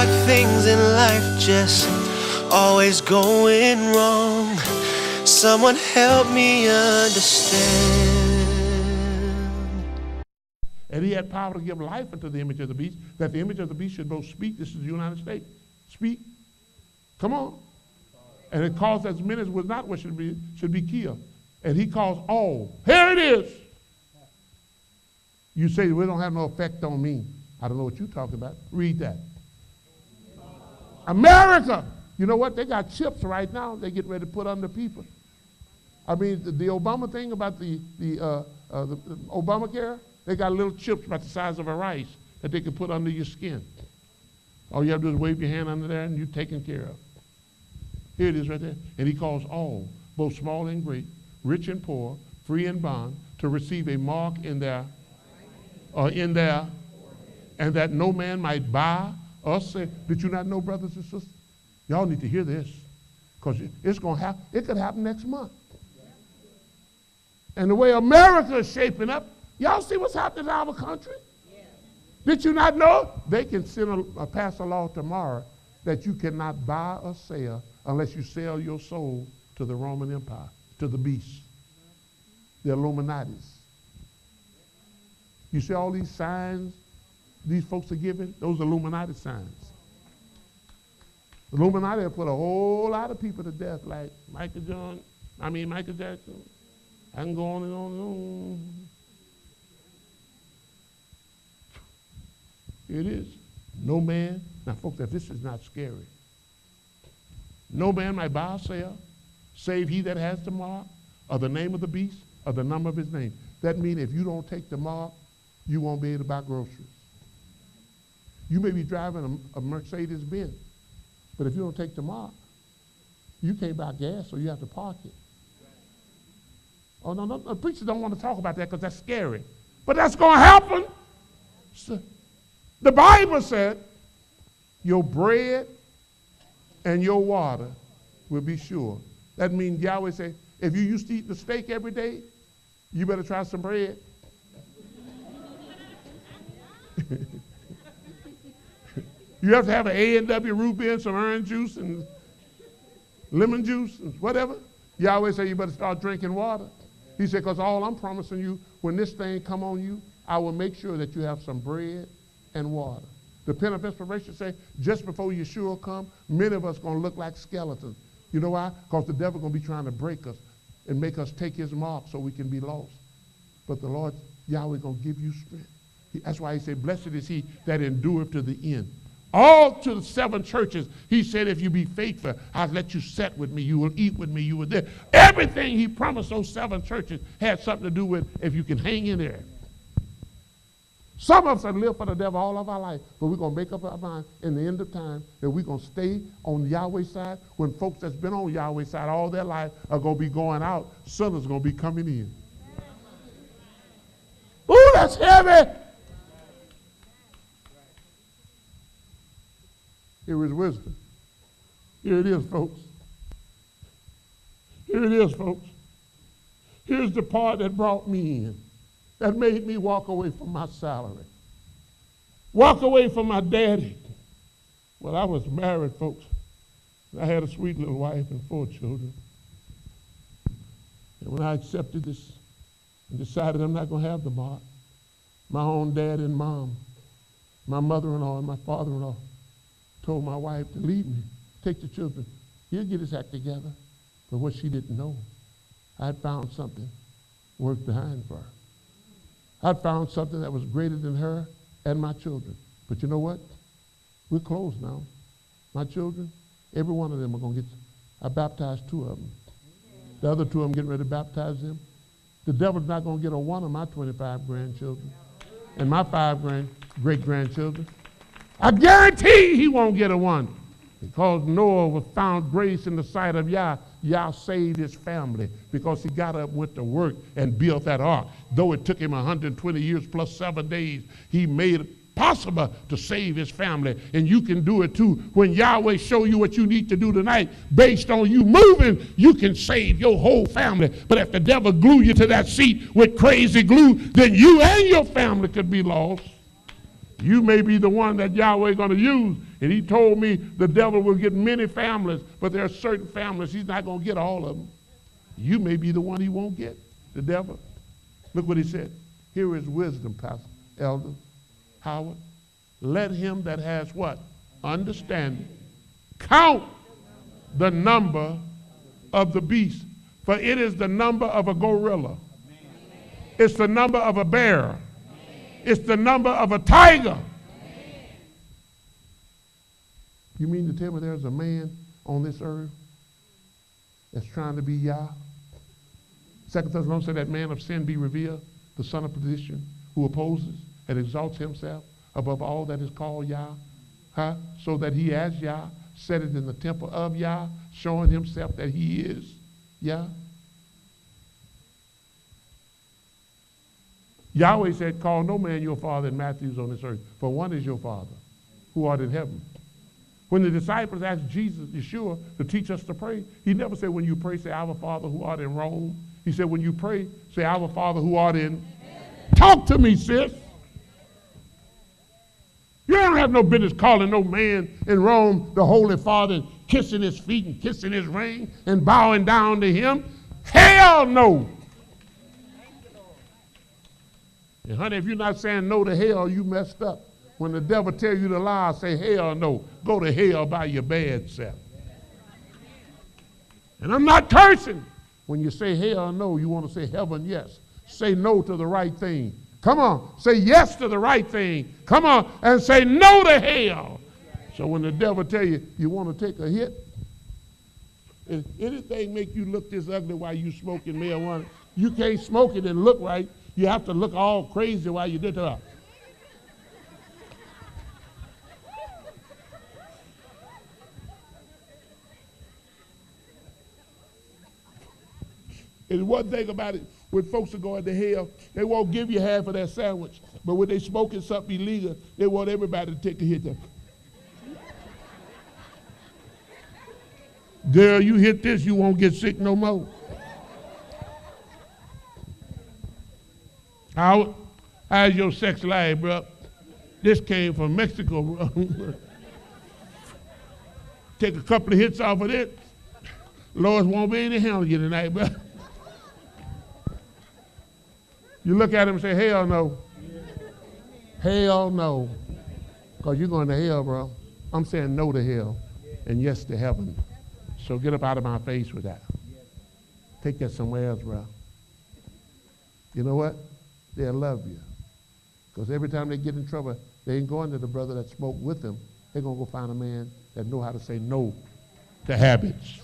like things in life just always going wrong. Someone help me understand. And he had power to give life unto the image of the beast, that the image of the beast should both speak. This is the United States. Speak. Come on. And it caused as many as was not what should be killed. And he caused all. Here it is. You say, well, it don't have no effect on me. I don't know what you're talking about. Read that. America. You know what? They got chips right now. They get ready to put under people. I mean, the Obama thing about the Obamacare, they got little chips about the size of a rice that they can put under your skin. All you have to do is wave your hand under there and you're taken care of. Here it is right there. And he calls all, both small and great, rich and poor, free and bond, to receive a mark in their, and that no man might buy or sell. Did you not know, brothers and sisters? Y'all need to hear this, because it's going to happen. It could happen next month. And the way America is shaping up, y'all see what's happening in our country? Did you not know? They can pass a law tomorrow that you cannot buy or sell unless you sell your soul to the Roman Empire, to the beast, the Illuminatis. You see all these signs these folks are giving? Those Illuminati signs. The Illuminati have put a whole lot of people to death, like Michael Jackson. I can go on and on and on. Here it is. No man, now folks, if this is not scary, no man might buy or sell, save he that has the mark, or the name of the beast, or the number of his name. That means if you don't take the mark, you won't be able to buy groceries. You may be driving a Mercedes Benz, but if you don't take the mark, you can't buy gas, so you have to park it. Oh, no, preachers don't want to talk about that because that's scary. But that's going to happen. So, the Bible said, your bread and your water will be sure. That means Yahweh say, if you used to eat the steak every day, you better try some bread. You have to have an A&W root beer, some orange juice, and lemon juice, and whatever. Yahweh said you better start drinking water. He said, because all I'm promising you, when this thing come on you, I will make sure that you have some bread and water. The pen of inspiration say, just before Yeshua come, many of us going to look like skeletons. You know why? Because the devil going to be trying to break us and make us take his mark so we can be lost. But the Lord, Yahweh, going to give you strength. That's why he said, blessed is he that endureth to the end. All to the 7 churches, he said, if you be faithful, I'll let you sit with me. You will eat with me. You will there. Everything he promised those 7 churches had something to do with if you can hang in there. Some of us have lived for the devil all of our life, but we're going to make up our mind in the end of time that we're going to stay on Yahweh's side when folks that's been on Yahweh's side all their life are going to be going out. Sinners are going to be coming in. Ooh, that's heavy. Here is wisdom. Here it is, folks. Here it is, folks. Here's the part that brought me in, that made me walk away from my salary, walk away from my daddy. Well, I was married, folks. I had a sweet little wife and 4 children. And when I accepted this and decided I'm not going to have the mark, my own dad and mom, my mother-in-law and my father-in-law, told my wife to leave me, take the children. He'll get his act together. But what she didn't know, I'd found something worked behind for her. I'd found something that was greater than her and my children. But you know what? We're closed now. My children, every one of them are going to get, I baptized 2 of them. The other 2 of them getting ready to baptize them. The devil's not going to get a one of my 25 grandchildren and my 5 great-grandchildren. I guarantee he won't get a one, because Noah found grace in the sight of Yah. Yah saved his family because he got up, went to work, and built that ark. Though it took him 120 years plus 7 days, he made it possible to save his family. And you can do it too. When Yahweh show you what you need to do tonight, based on you moving, you can save your whole family. But if the devil glue you to that seat with crazy glue, then you and your family could be lost. You may be the one that Yahweh is going to use And he told me the devil will get many families, but there are certain families he's not going to get all of them. You may be the one he won't get, the devil. Look what he said. Here is wisdom, Pastor, Elder Howard. Let him that has what? Understanding. Count the number of the beast, for it is the number of a gorilla. It's the number of a bear. It's the number of a tiger. You mean to tell me there's a man on this earth that's trying to be Yah? 2 Thessalonians said that man of sin be revealed, the son of perdition, who opposes and exalts himself above all that is called Yah, so that he as Yah set it in the temple of Yah, showing himself that he is Yah. Yahweh said, call no man your father in Matthew's on this earth, for one is your father, who art in heaven. When the disciples asked Jesus, Yeshua, to teach us to pray, he never said, when you pray, say, our Father who art in Rome. He said, when you pray, say, our Father who art in heaven. Talk to me, sis. You don't have no business calling no man in Rome the Holy Father and kissing his feet and kissing his ring and bowing down to him. Hell no. And honey, if you're not saying no to hell, you messed up. When the devil tell you to lie, say hell no. Go to hell by your bad self. And I'm not cursing. When you say hell no, you want to say heaven yes. Say no to the right thing. Come on, say yes to the right thing. Come on, and say no to hell. So when the devil tell you, you want to take a hit, if anything make you look this ugly while you smoking marijuana, you can't smoke it and look right. You have to look all crazy while you do that. And one thing about it, when folks are going to hell, they won't give you half of that sandwich. But when they smoking something illegal, they want everybody to take a hit. Girl, you hit this, you won't get sick no more. How's your sex life, bro? This came from Mexico, bro. Take a couple of hits off of it. Lord won't be able to handle you tonight, bro. You look at him and say, hell no. Hell no. Because you're going to hell, bro. I'm saying no to hell and yes to heaven. So get up out of my face with that. Take that somewhere else, bro. You know what? They'll love you. Because every time they get in trouble, they ain't going to the brother that smoked with them. They're going to go find a man that know how to say no to habits.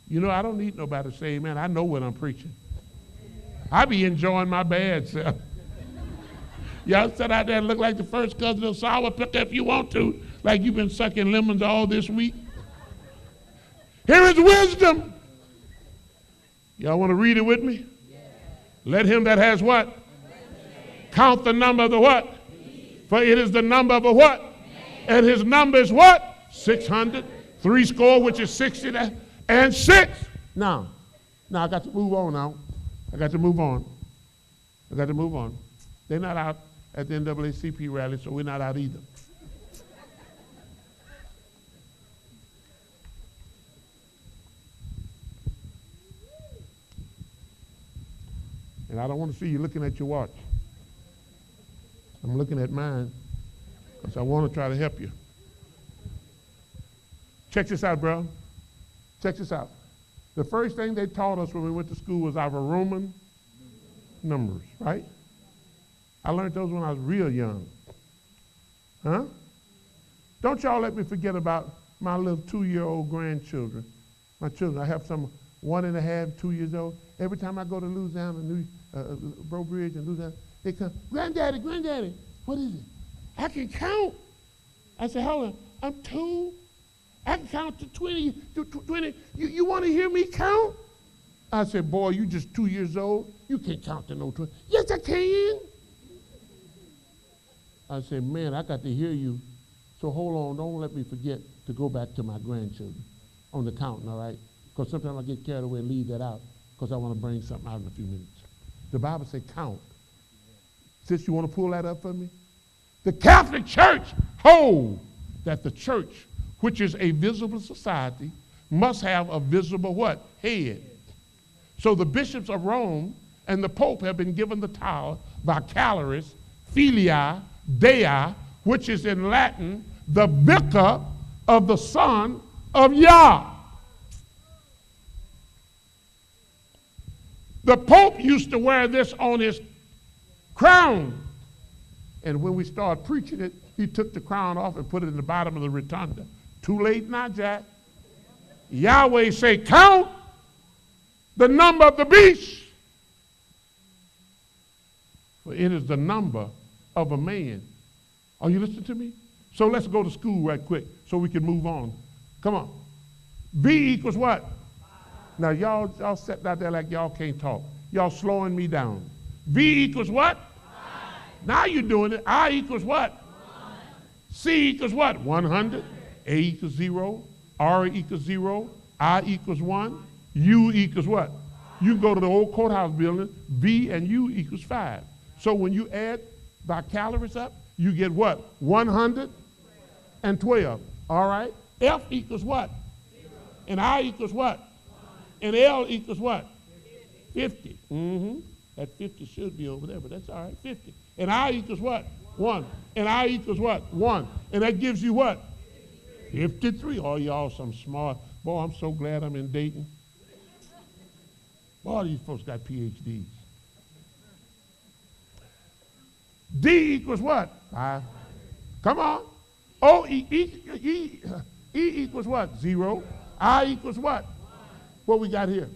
You know, I don't need nobody to say amen. I know what I'm preaching. I be enjoying my bad self. Y'all sit out there and look like the first cousin of sour picker if you want to, like you've been sucking lemons all this week. Here is wisdom. Y'all want to read it with me? Yeah. Let him that has what? Count the number of the what? For it is the number of a what? And his number is what? 600. 60, which is 60 and 6. Now I got to move on now. I got to move on. They're not out at the NAACP rally, so we're not out either. And I don't want to see you looking at your watch. I'm looking at mine because I want to try to help you. Check this out, bro. Check this out. The first thing they taught us when we went to school was our Roman numbers, right? I learned those when I was real young. Huh? Don't y'all let me forget about my little 2-year-old grandchildren. My children, I have some 1.5, 2 years old. Every time I go to Louisiana, Bro Bridge and Louisiana, they come, Granddaddy, what is it? I can count. I said, hold on, I'm 2. I can count to 20. You want to hear me count? I said, boy, you just 2 years old. You can't count to no 20. Yes, I can. I said, man, I got to hear you. So hold on, don't let me forget to go back to my grandchildren on the counting, all right? Because sometimes I get carried away and leave that out because I want to bring something out in a few minutes. The Bible says count. Sis, you want to pull that up for me? The Catholic Church holds that the church, which is a visible society, must have a visible what? Head. So the bishops of Rome and the Pope have been given the title Vicarius Filii Dei, which is in Latin, the vicar of the Son of Yah. The Pope used to wear this on his crown. And when we started preaching it, he took the crown off and put it in the bottom of the rotunda. Too late now, Jack. Yahweh say, count the number of the beast. For it is the number of a man. Are you listening to me? So let's go to school right quick so we can move on. Come on. V equals what? Now y'all sitting out there like y'all can't talk. Y'all slowing me down. V equals what? Now you're doing it. I equals what? 1. C equals what? 100. A equals 0. R equals 0. I equals 1. U equals what? 5. You can go to the old courthouse building. V and U equals 5. So when you add by calories up, you get what? 112. All right. F equals what? 0. And I equals what? 1. And L equals what? 50. That 50 should be over there, but that's all right. 50. And I equals what? 1. And I equals what? 1. And that gives you what? 53. Oh, y'all some smart. Boy, I'm so glad I'm in Dayton. Boy, these folks got PhDs. D equals what? 5. Come on. E equals what? 0. I equals what? 1. What we got here?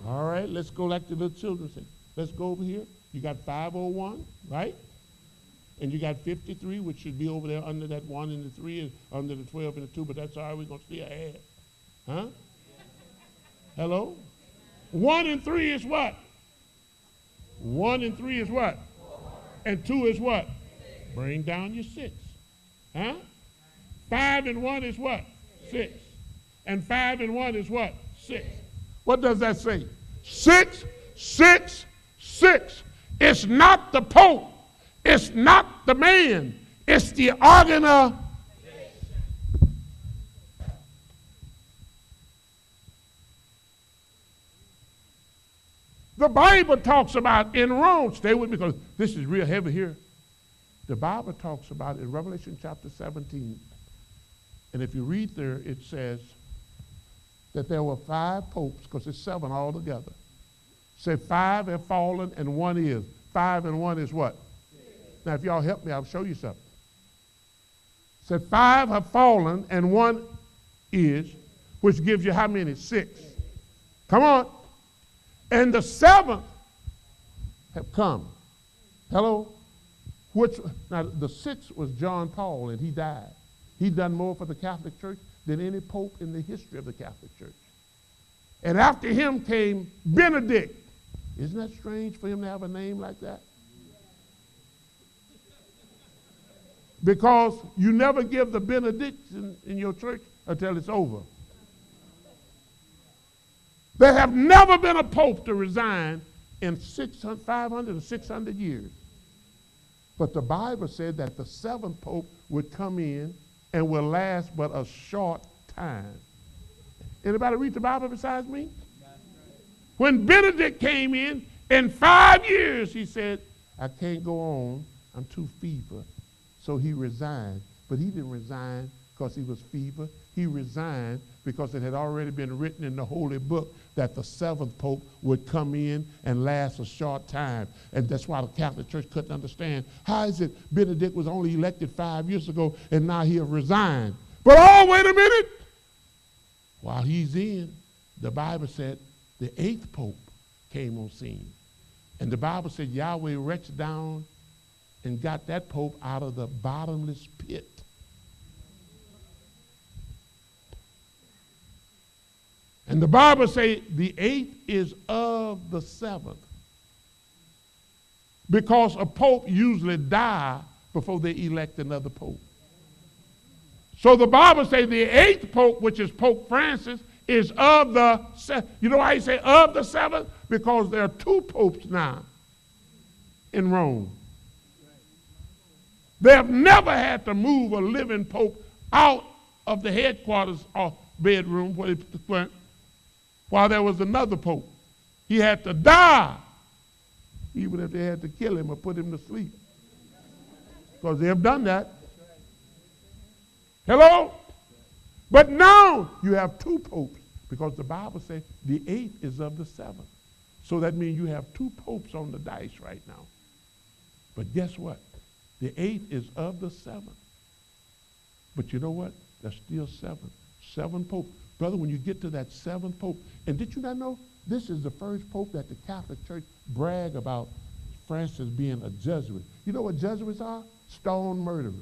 5. All right, let's go like the little children say. Let's go over here. You got 501, right? And you got 53, which should be over there under that 1 and the 3 and under the 12 and the 2, but that's all right, we're going to still add. Huh? Hello? 1 and 3 is what? 1 and 3 is what? 4. And 2 is what? 6. Bring down your 6. Huh? 5 and 1 is what? 6. And 5 and 1 is what? 6. What does that say? 6, 6, 6. It's not the Pope. It's not the man. It's the organization. The Bible talks about in Rome, stay with me because this is real heavy here. The Bible talks about in Revelation chapter 17, and if you read there, it says that there were 5 popes, because it's 7 altogether. Say 5 have fallen and 1 is. 5 and 1 is what? 6. Now if y'all help me, I'll show you something. Said 5 have fallen and 1 is, which gives you how many? 6. Come on. And the 7th have come. Hello? Now the 6th was John Paul, and he died. He done more for the Catholic Church than any pope in the history of the Catholic Church. And after him came Benedict. Isn't that strange for him to have a name like that? Because you never give the benediction in your church until it's over. There have never been a pope to resign in 500 or 600 years. But the Bible said that the 7th pope would come in and will last but a short time. Anybody read the Bible besides me? When Benedict came in 5 years, he said, I can't go on, I'm too feeble. So he resigned. But he didn't resign because he was feeble. He resigned because it had already been written in the Holy Book that the 7th Pope would come in and last a short time. And that's why the Catholic Church couldn't understand. How is it Benedict was only elected 5 years ago and now he has resigned? But oh, wait a minute. While he's in, the Bible said the 8th Pope came on scene. And the Bible said Yahweh reached down and got that Pope out of the bottomless pit. And the Bible says the 8th is of the 7th. Because a pope usually dies before they elect another pope. So the Bible says the 8th pope, which is Pope Francis, is of the 7th. You know why he say of the 7th? Because there are 2 popes now in Rome. They have never had to move a living pope out of the headquarters or bedroom where they went while there was another pope. He had to die, even if they had to kill him or put him to sleep. Because they have done that. Hello? But now you have two popes, because the Bible says the 8th is of the 7th. So that means you have two popes on the dice right now. But guess what? The 8th is of the 7th. But you know what? There's still 7. 7 popes. Brother, when you get to that 7th pope, and did you not know this is the first pope that the Catholic Church brag about Francis being a Jesuit? You know what Jesuits are? Stone murderers.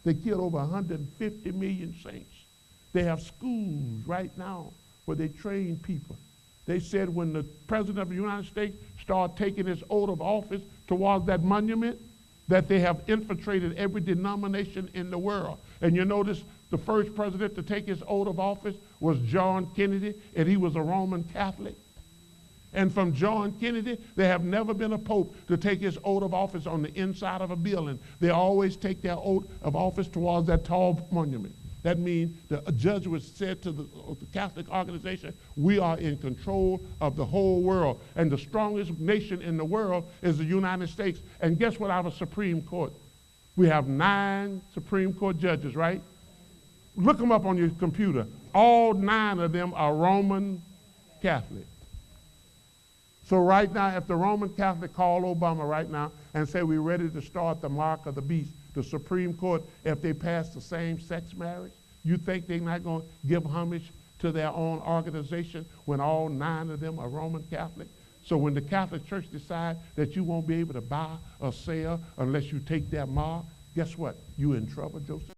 They killed over 150 million saints. They have schools right now where they train people. They said when the President of the United States started taking his oath of office towards that monument, that they have infiltrated every denomination in the world. And you notice the first president to take his oath of office was John Kennedy, and he was a Roman Catholic. And from John Kennedy, there have never been a pope to take his oath of office on the inside of a building. They always take their oath of office towards that tall monument. That means the Jesuits said to the Catholic organization, we are in control of the whole world. And the strongest nation in the world is the United States. And guess what? Our Supreme Court. We have 9 Supreme Court judges, right? Look them up on your computer. All 9 of them are Roman Catholic. So right now, if the Roman Catholic call Obama right now and say we're ready to start the mark of the beast, the Supreme Court, if they pass the same-sex marriage, you think they're not going to give homage to their own organization when all 9 of them are Roman Catholic? So when the Catholic Church decides that you won't be able to buy or sell unless you take their mark, guess what? You're in trouble, Joseph.